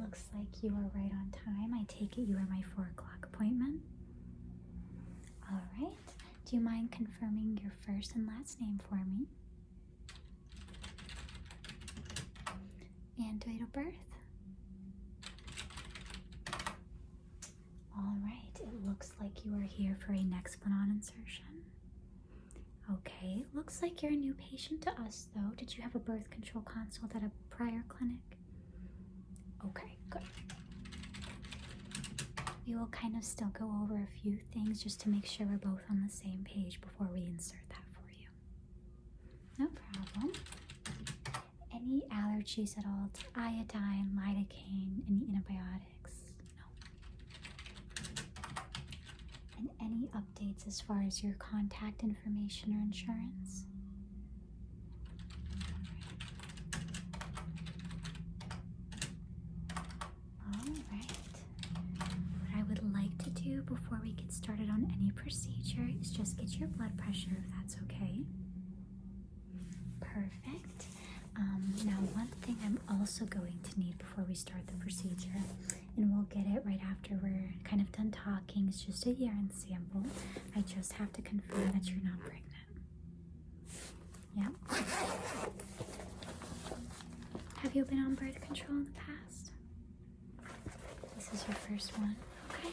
looks like you are right on time. I take it you are my 4 o'clock appointment. All right. Do you mind confirming your first and last name for me? And date of birth? All right. It looks like you are here for a Nexplanon insertion. Okay. Looks like you're a new patient to us, though. Did you have a birth control consult at a prior clinic? Okay, good. We will kind of still go over a few things just to make sure we're both on the same page before we insert that for you. No problem. Any allergies at all to iodine, lidocaine, any antibiotics? No. And any updates as far as your contact information or insurance? Before we get started on any procedure is just get your blood pressure, if that's okay. Perfect. Now one thing I'm also going to need before we start the procedure, and we'll get it right after we're kind of done talking, is just a urine sample. I just have to confirm that you're not pregnant. Yeah. Have you been on birth control in the past? This is your first one. Okay.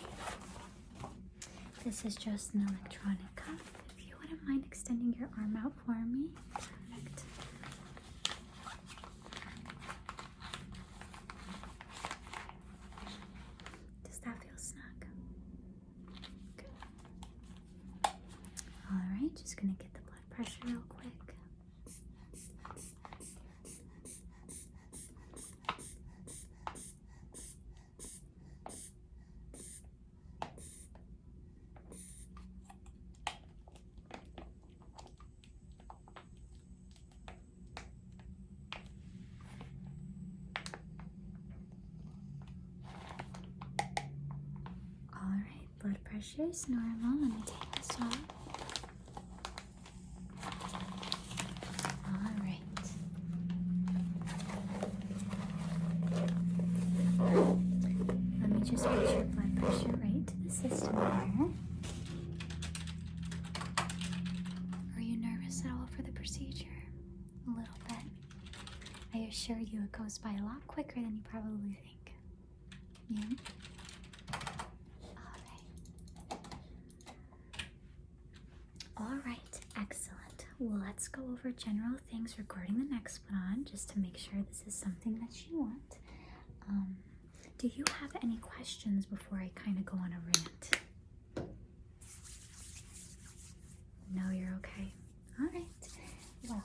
This is just an electronic cuff. If you wouldn't mind extending your arm out for me. Perfect. Does that feel snug? Good. Alright, just gonna get the blood pressure real quick. Blood pressure is normal. Let me take this off. All right. Let me just put your blood pressure right to the system here. Are you nervous at all for the procedure? A little bit. I assure you it goes by a lot quicker than you probably think. Yeah? Alright, excellent. Well, let's go over general things regarding the Nexplanon just to make sure this is something that you want. Do you have any questions before I kind of go on a rant? No, you're okay. Alright, well,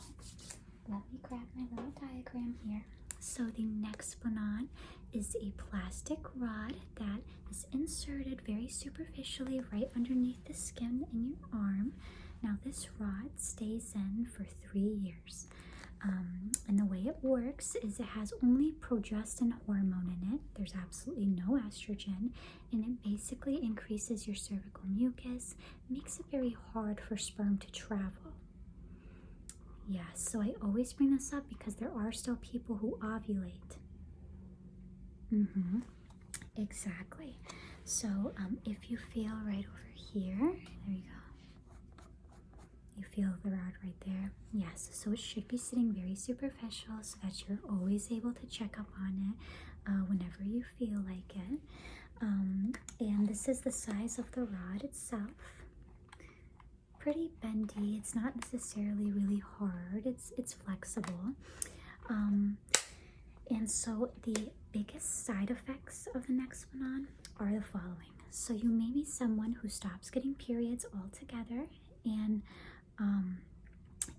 let me grab my little diagram here. So the Nexplanon is a plastic rod that is inserted very superficially right underneath the skin in your arm. Now this rod stays in for 3 years. And the way it works is it has only progestin hormone in it. There's absolutely no estrogen, and it basically increases your cervical mucus, makes it very hard for sperm to travel. Yes, so I always bring this up because there are still people who ovulate. Exactly. So if you feel right over here, there you go. You feel the rod right there. Yes, so it should be sitting very superficial so that you're always able to check up on it whenever you feel like it. And this is the size of the rod itself. Pretty bendy. It's not necessarily really hard. It's flexible. And so the biggest side effects of the Nexplanon are the following. So you may be someone who stops getting periods altogether, and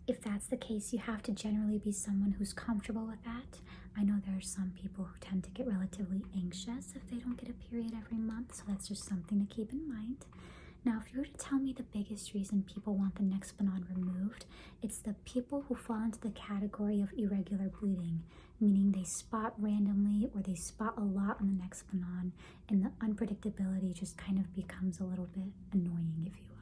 if that's the case, you have to generally be someone who's comfortable with that. I know there are some people who tend to get relatively anxious if they don't get a period every month, so that's just something to keep in mind. Now, if you were to tell me the biggest reason people want the Nexplanon removed, it's the people who fall into the category of irregular bleeding, meaning they spot randomly or they spot a lot on the Nexplanon, and the unpredictability just kind of becomes a little bit annoying, if you will.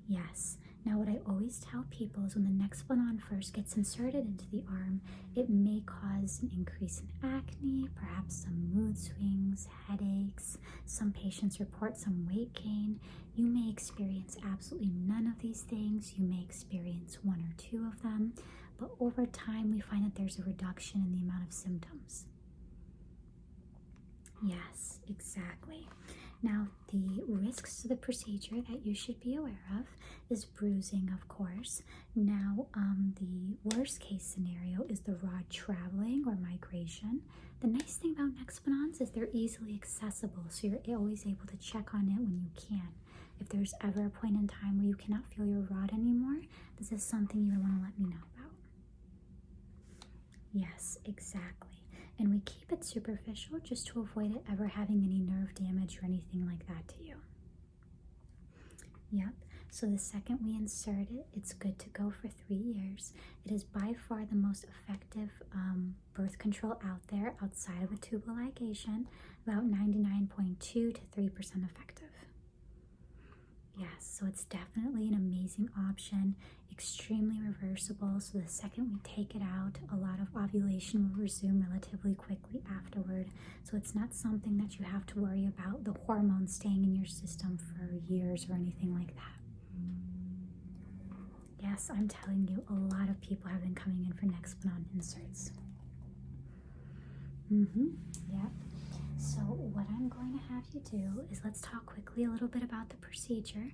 Yes. Now, what I always tell people is when the Nexplanon first gets inserted into the arm, it may cause an increase in acne, perhaps some mood swings, headaches. Some patients report some weight gain. You may experience absolutely none of these things. You may experience one or two of them, but over time we find that there's a reduction in the amount of symptoms. Yes, exactly. Now, the risks to the procedure that you should be aware of is bruising, of course. Now, the worst case scenario is the rod traveling or migration. The nice thing about Nexplanons is they're easily accessible, so you're always able to check on it when you can. If there's ever a point in time where you cannot feel your rod anymore, this is something you would want to let me know about. Yes, exactly. And we keep it superficial just to avoid it ever having any nerve damage or anything like that to you. Yep, so the second we insert it, it's good to go for 3 years. It is by far the most effective birth control out there outside of a tubal ligation, about 99.2 to 3% effective. Yes, so it's definitely an amazing option, extremely reversible. So the second we take it out, a lot of ovulation will resume relatively quickly afterward. So it's not something that you have to worry about the hormones staying in your system for years or anything like that. Yes, I'm telling you, a lot of people have been coming in for Nexplanon inserts. Yep. So what I'm going to have you do is let's talk quickly a little bit about the procedure.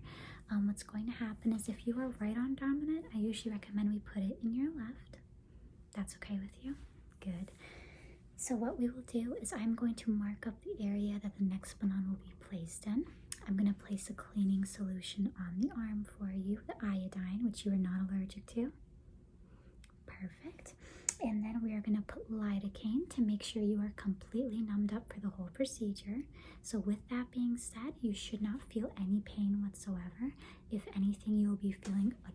What's going to happen is if you are right on dominant, I usually recommend we put it in your left. That's okay with you? Good. So what we will do is I'm going to mark up the area that the Nexplanon will be placed in. I'm going to place a cleaning solution on the arm for you, the iodine, which you are not allergic to. Perfect. And then we are going to put lidocaine to make sure you are completely numbed up for the whole procedure. So with that being said, you should not feel any pain whatsoever. If anything, you will be feeling a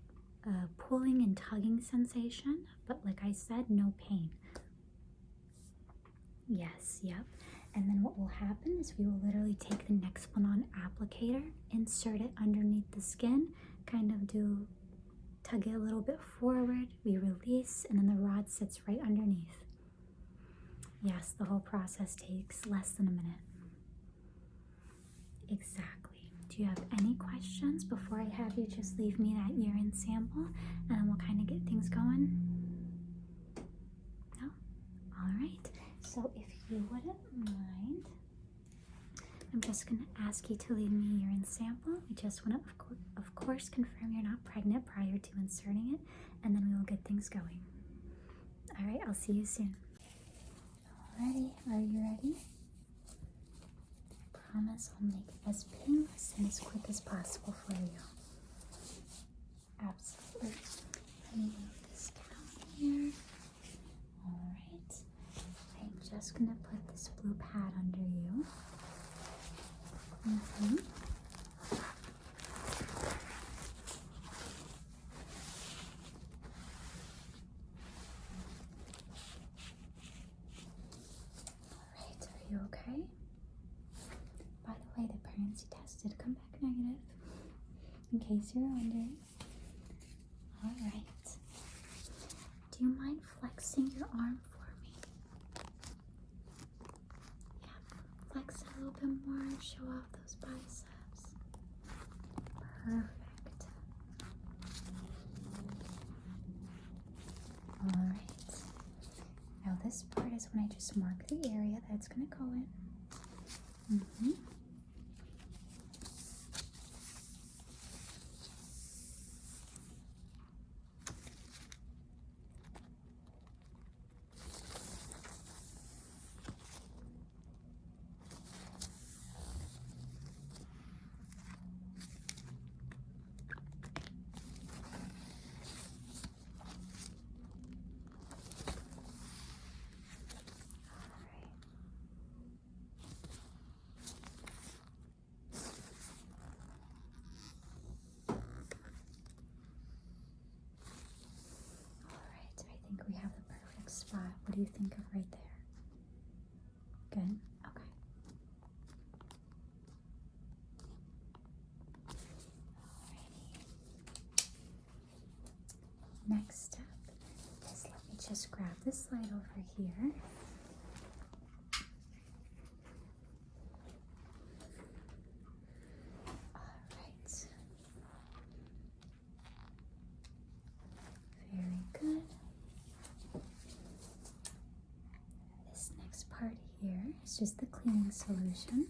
pulling and tugging sensation, but like I said, no pain. Yes, yep. And then what will happen is we will literally take the Nexplanon applicator, insert it underneath the skin, kind of tug it a little bit forward, we release, and then the rod sits right underneath. Yes, the whole process takes less than a minute. Exactly. Do you have any questions before I have you just leave me that urine sample, and then we'll kind of get things going? No? All right. So if you wouldn't mind, I'm just going to ask you to leave me a urine sample. We just want to, of course, confirm you're not pregnant prior to inserting it, and then we will get things going. All right, I'll see you soon. Alrighty, are you ready? I promise I'll make it as painless and as quick as possible for you. Absolutely. Let me move this down here. All right. I'm just going to put this blue pad under you. Alright, are you okay? By the way, the pregnancy test did come back negative, in case you're wondering. Alright. Do you mind flexing your arm for me? Yeah, flex it a little bit more, show off those biceps. Perfect. Alright. Now this part is when I just mark the area that's going to go in. We have the perfect spot. What do you think of right there? Good? Okay. Alrighty. just grab this light over here. Alright. Very good. This next part here is just the cleaning solution.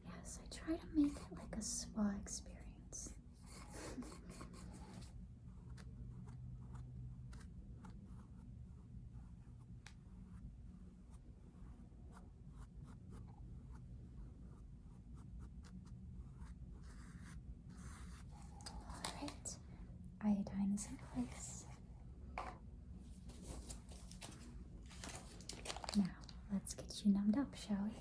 Yes, I try to make it like a spa experience. Alright, iodine is in place. Now, let's get you numbed up, shall we?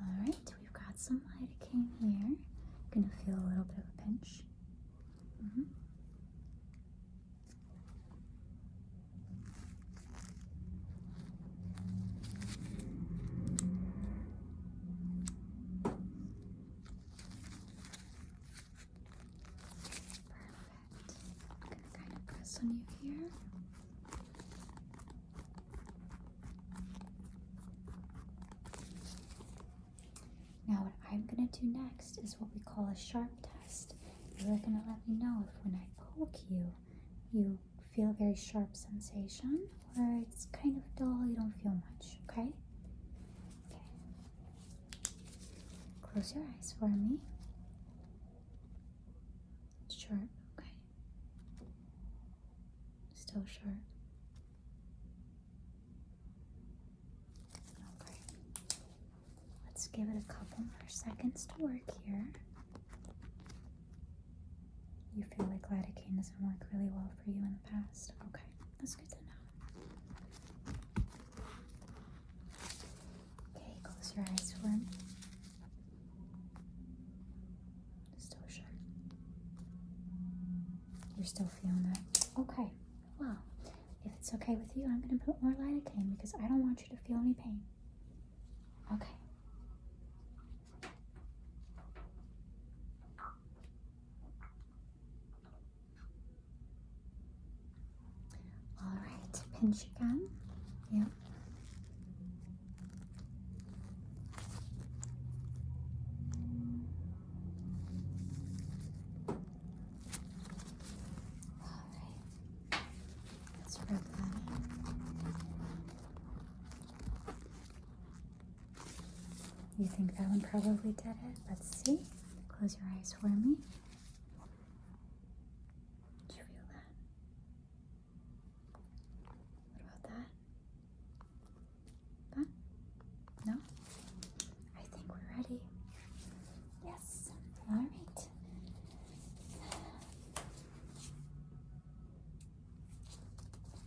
Alright, we've got some lidocaine here. Gonna feel a little bit of a pinch. On you here. Now what I'm going to do next is what we call a sharp test. You're going to let me know if when I poke you, you feel a very sharp sensation or it's kind of dull, you don't feel much, okay? Okay. Close your eyes for me. Sharp. Still sharp. Okay. Let's give it a couple more seconds to work here. You feel like lidocaine doesn't work really well for you in the past? Okay, that's good to know. Okay, close your eyes for me. Still sharp. You're still feeling that? Okay. Well, if it's okay with you, I'm going to put more lidocaine because I don't want you to feel any pain. Okay. All right, pinch again. Yep. Rub that in. You think that one probably did it? Let's see. Close your eyes for me. Did you feel that? What about that? That? No? I think we're ready. Yes. All right.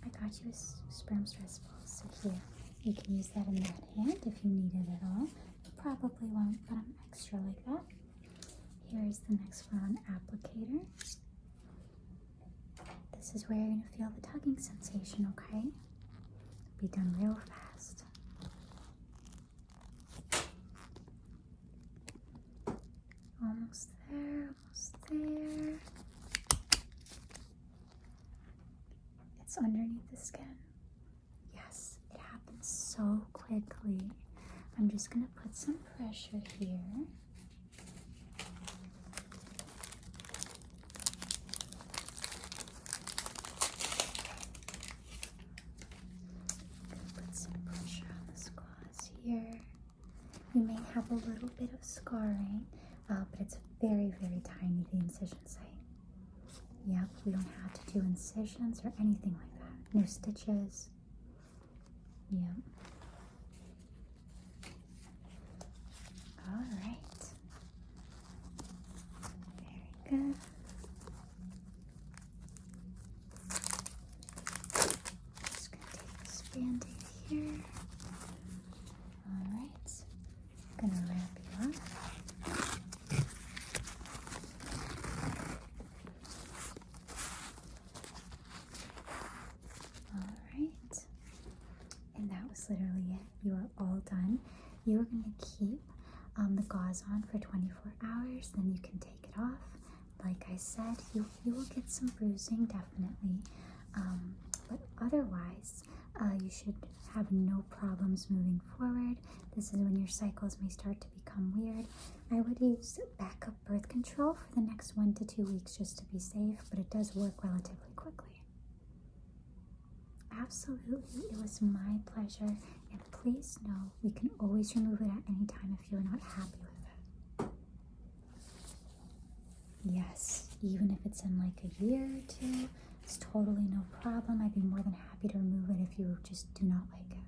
I got you a sperm stress ball, so here, you can use that in that hand if you need it at all. You probably won't, but I'm extra like that. Here is the Nexplanon applicator. This is where you're going to feel the tugging sensation, okay? Be done real fast. Almost there, almost there. It's underneath the skin. Yes, it happens so quickly. I'm just going to put some pressure here. Put some pressure on this gauze here. You may have a little bit of scarring, but it's very, very tiny, the incision site. Yep, we don't have to do incisions or anything like that. No stitches. Yep. All right. Very good. Just gonna take this Band-Aid here. All right. Gonna wrap you up. literally it. You are all done. You are going to keep the gauze on for 24 hours, then you can take it off. Like I said, you will get some bruising, definitely, but otherwise, you should have no problems moving forward. This is when your cycles may start to become weird. I would use backup birth control for the next 1 to 2 weeks just to be safe, but it does work relatively quickly. Absolutely, it was my pleasure, and please know we can always remove it at any time if you're not happy with it. Yes, even if it's in like a year or two, it's totally no problem. I'd be more than happy to remove it if you just do not like it.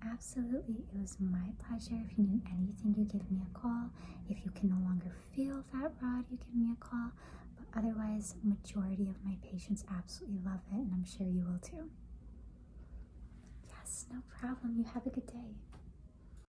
Absolutely, it was my pleasure. If you need anything, you give me a call. If you can no longer feel that rod, you give me a call. But otherwise, majority of my patients absolutely love it, and I'm sure you will too. Yes, no problem. You have a good day.